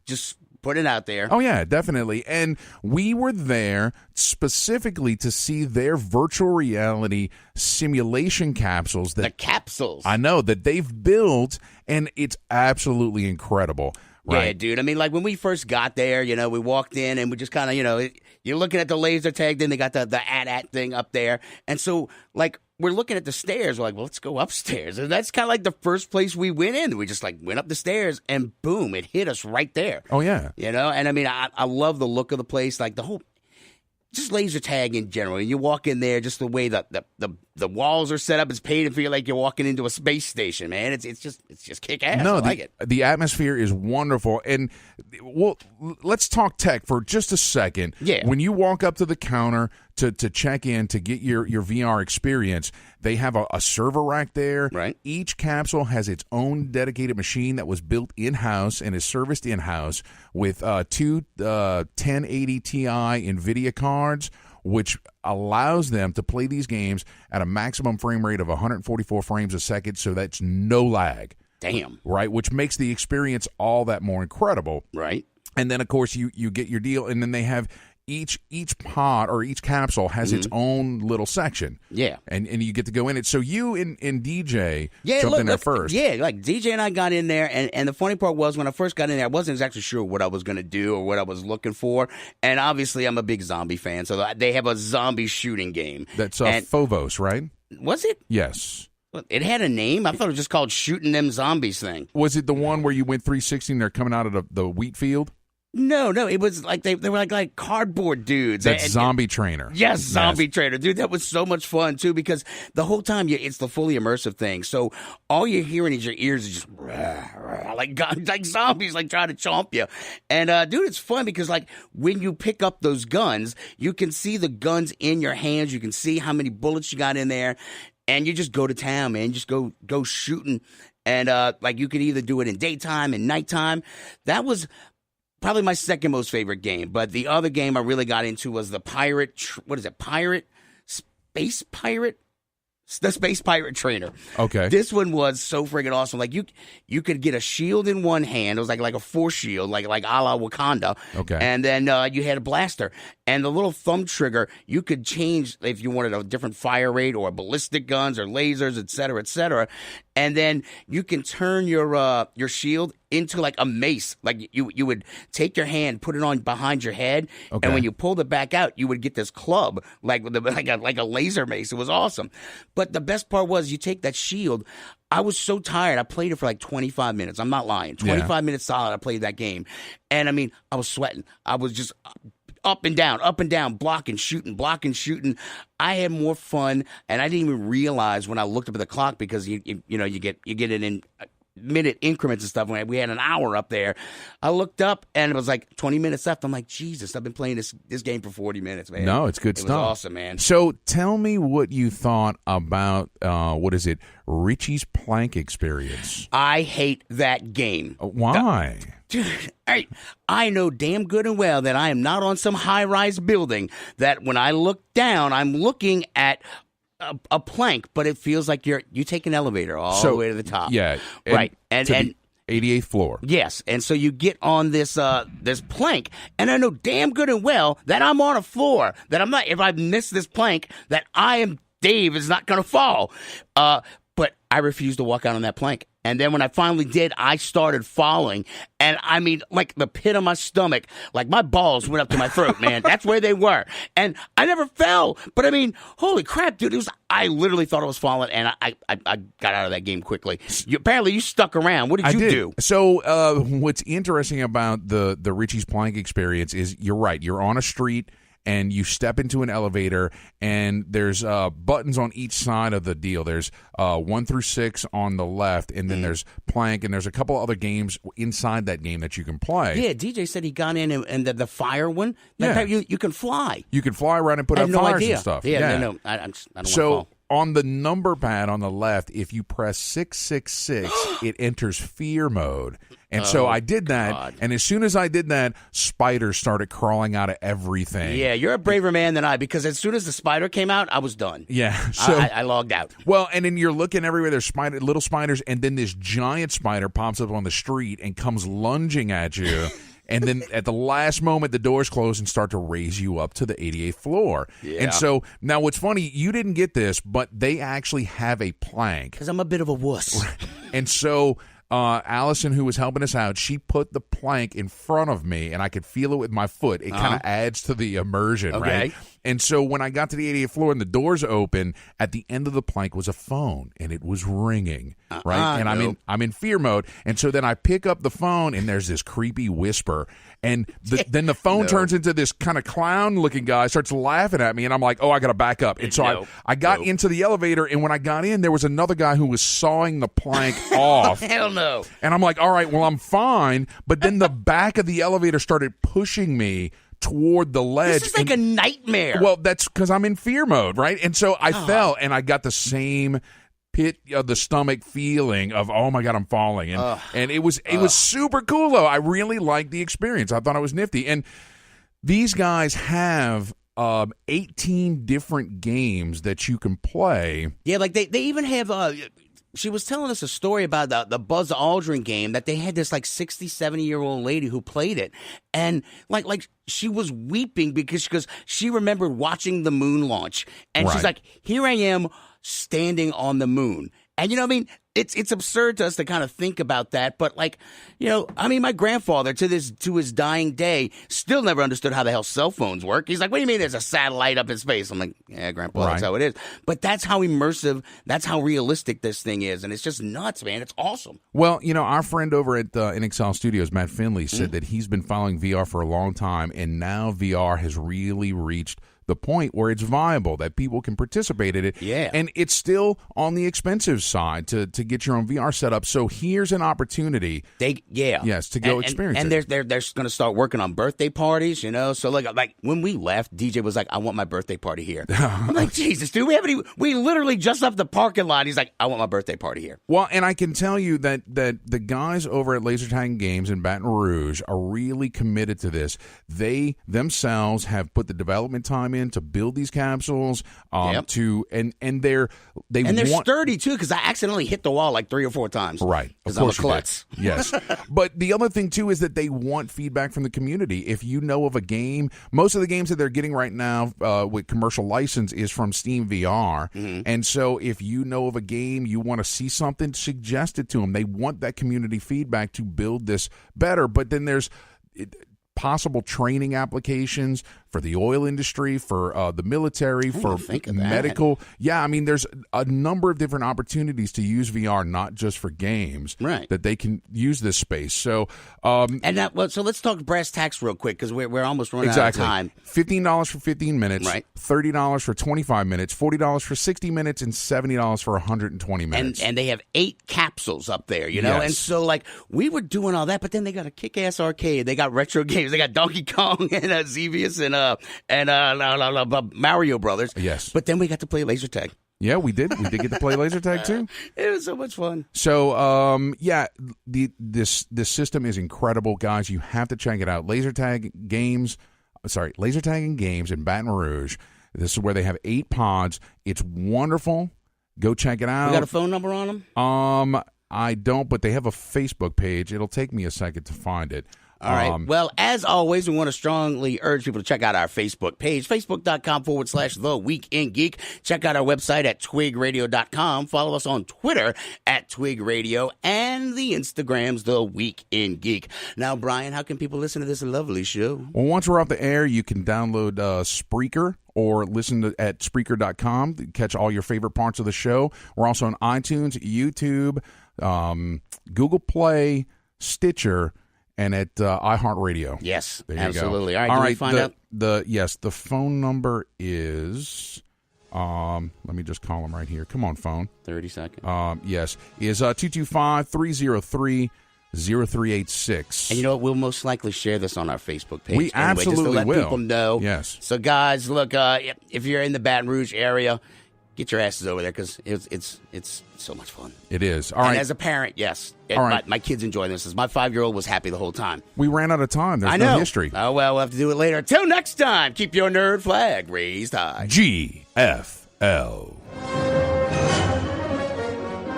just put it out there. Oh, yeah, definitely. And we were there specifically to see their virtual reality simulation capsules. The capsules. I know, that they've built, and it's absolutely incredible. Right. Yeah, dude. I mean, like when we first got there, we walked in and we just kind of, you're looking at the laser tag, then they got the AT-AT thing up there. And so, like, we're looking at the stairs. We're like, well, let's go upstairs. And that's kind of like the first place we went in. We just, went up the stairs and boom, it hit us right there. Oh, yeah. And I mean, I love the look of the place, like the whole, just laser tag in general. You walk in there, just the way the walls are set up, it's made to feel like you're walking into a space station, man. It's just kick ass. No, I like it. The atmosphere is wonderful, and let's talk tech for just a second. Yeah. When you walk up to the counter to check in to get your VR experience, they have a server rack there. Right. Each capsule has its own dedicated machine that was built in-house and is serviced in-house with two 1080 Ti NVIDIA cards, which allows them to play these games at a maximum frame rate of 144 frames a second, so that's no lag. Damn. Right, which makes the experience all that more incredible. Right. And then, of course, you get your deal, and then they have each pod or each capsule has its own little section. Yeah. And you get to go in it. So you and DJ jumped in there first. Yeah, like DJ and I got in there, and the funny part was when I first got in there, I wasn't exactly sure what I was going to do or what I was looking for. And obviously, I'm a big zombie fan, so they have a zombie shooting game. That's Phobos, right? Was it? Yes. It had a name. I thought it was just called Shooting Them Zombies thing. Was it the one where you went 360 and they're coming out of the wheat field? No, it was like they were like cardboard dudes. That's Zombie Trainer. Yes, Zombie Trainer. Dude, that was so much fun, too, because the whole time it's the fully immersive thing. So all you're hearing is your ears are just like zombies like trying to chomp you. And, dude, it's fun because, like, when you pick up those guns, you can see the guns in your hands. You can see how many bullets you got in there. And you just go to town, man. Just go shooting. And, like, you could either do it in daytime and nighttime. That was probably my second most favorite game, but the other game I really got into was the Space Pirate Trainer. Okay. This one was so friggin' awesome. Like you could get a shield in one hand. It was like a force shield, like a la Wakanda. Okay. And then you had a blaster. And the little thumb trigger, you could change if you wanted a different fire rate or ballistic guns or lasers, et cetera, et cetera. And then you can turn your shield into like a mace. Like you would take your hand, put it on behind your head, and when you pulled it back out, you would get this club like a laser mace. It was awesome. But the best part was you take that shield. I was so tired. I played it for like 25 minutes. I'm not lying. 25 minutes solid. I played that game, and I mean, I was sweating. I was just up and down, blocking, shooting. I had more fun, and I didn't even realize when I looked up at the clock because you get it in minute increments and stuff. When we had an hour up there, I looked up and it was like 20 minutes left. I'm like, Jesus, I've been playing this game for 40 minutes, man. No, it's good stuff. It was awesome, man. So tell me what you thought about Richie's Plank experience. I hate that game. Why? Dude, I know damn good and well that I am not on some high-rise building, that when I look down, I'm looking at a plank, but it feels like you take an elevator all the way to the top. Yeah. Right. And 88th floor. Yes. And so you get on this plank, and I know damn good and well that I'm on a floor, that I'm not, if I miss this plank, that Dave is not going to fall. But I refused to walk out on that plank. And then when I finally did, I started falling. And I mean, like the pit of my stomach, like my balls went up to my throat, man. That's where they were. And I never fell. But I mean, holy crap, dude. I literally thought I was falling, and I got out of that game quickly. Apparently, you stuck around. What did you do? So what's interesting about the Richie's Plank experience is you're right. You're on a street, and you step into an elevator, and there's buttons on each side of the deal. There's 1 through 6 on the left, and then there's Plank, and there's a couple other games inside that game that you can play. Yeah, DJ said he got in, and the fire one, you can fly. You can fly around and put out fires and stuff. Yeah, no, I don't want to fall. On the number pad on the left, if you press 666, it enters fear mode. And so I did that, God. And as soon as I did that, spiders started crawling out of everything. Yeah, you're a braver man than I, because as soon as the spider came out, I was done. Yeah. So I logged out. Well, and then you're looking everywhere, there's little spiders, and then this giant spider pops up on the street and comes lunging at you. And then at the last moment, the doors close and start to raise you up to the 88th floor. Yeah. And so now what's funny, you didn't get this, but they actually have a plank. Because I'm a bit of a wuss. And so Allison, who was helping us out, she put the plank in front of me, and I could feel it with my foot. It kind of adds to the immersion, right? And so when I got to the 88th floor and the doors open, at the end of the plank was a phone, and it was ringing, right? And I'm in fear mode. And so then I pick up the phone, and there's this creepy whisper. And then the phone turns into this kind of clown-looking guy, starts laughing at me, and I'm like, oh, I got to back up. And so I got into the elevator, and when I got in, there was another guy who was sawing the plank off. Hell no. And I'm like, all right, well, I'm fine. But then the back of the elevator started pushing me toward the ledge. This is like a nightmare. Well, that's because I'm in fear mode, right? And so I fell, and I got the same pit of the stomach feeling of, oh my God, I'm falling. And it was super cool, though. I really liked the experience. I thought it was nifty. And these guys have 18 different games that you can play. Yeah, like they even have she was telling us a story about the Buzz Aldrin game, that they had this like 60, 70-year-old lady who played it. And like she was weeping because she remembered watching the moon launch. And she's like, here I am standing on the moon. And, you know what I mean? It's absurd to us to kind of think about that. But, like, you know, I mean, my grandfather, to his dying day, still never understood how the hell cell phones work. He's like, what do you mean there's a satellite up in space? I'm like, yeah, Grandpa, that's how it is. But that's how immersive, that's how realistic this thing is. And it's just nuts, man. It's awesome. Well, you know, our friend over at NXL Studios, Matt Finley, said that he's been following VR for a long time, and now VR has really reached the point where it's viable, that people can participate in it. Yeah. And it's still on the expensive side to get your own VR setup. So here's an opportunity. To go experience it. And they're going to start working on birthday parties, you know? So like when we left, DJ was like, I want my birthday party here. I'm like, Jesus, dude, we literally just left the parking lot. He's like, I want my birthday party here. Well, and I can tell you that the guys over at Laser Tag Games in Baton Rouge are really committed to this. They themselves have put the development time in to build these capsules, and they're sturdy too, because I accidentally hit the wall like 3 or 4 times. Right, because I'm a klutz. Yes, but the other thing too is that they want feedback from the community. If you know of a game, most of the games that they're getting right now with commercial license is from Steam VR, and so if you know of a game, you want to see something, suggest it to them. They want that community feedback to build this better. But then there's possible training applications for the oil industry, for the military, for medical. Yeah, I mean, there's a number of different opportunities to use VR, not just for games, that they can use this space. So, so let's talk brass tacks real quick, because we're almost running out of time. $15 for 15 minutes, $30 for 25 minutes, $40 for 60 minutes, and $70 for 120 minutes. And they have 8 capsules up there, you know? Yes. And so, like, we were doing all that, but then they got a kick-ass arcade. They got retro games. They got Donkey Kong and Xevious and Mario Brothers. Yes. But then we got to play laser tag. Yeah, we did. We did get to play laser tag too. It was so much fun. So, this system is incredible, guys. You have to check it out. Laser Tag and Games in Baton Rouge. This is where they have 8 pods. It's wonderful. Go check it out. You got a phone number on them? I don't, but they have a Facebook page. It'll take me a second to find it. All right. Well, as always, we want to strongly urge people to check out our Facebook page, facebook.com/The Week in Geek. Check out our website at twigradio.com. Follow us on Twitter at Twig Radio, and the Instagram's The Week in Geek. Now, Brian, how can people listen to this lovely show? Well, once we're off the air, you can download Spreaker or listen at Spreaker.com to catch all your favorite parts of the show. We're also on iTunes, YouTube, Google Play, Stitcher, and at iHeartRadio. Yes, there you absolutely. go. All right, all did right. we find out? The phone number is. Let me just call them right here. Come on, phone. 30 seconds. Yes, is 225-303-0386. And you know what? We'll most likely share this on our Facebook page. We absolutely just to let will. people know. Yes. So, guys, look, if you're in the Baton Rouge area, get your asses over there because it's so much fun. It is. All and right. as a parent, yes. All right. My kids enjoy this. My 5-year-old was happy the whole time. We ran out of time. There's I know. no history. Oh, well, we'll have to do it later. Till next time, keep your nerd flag raised high. GFL.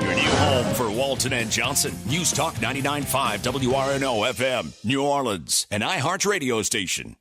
Your new home for Walton and Johnson. News Talk 99.5 WRNO FM, New Orleans, an iHeart radio station.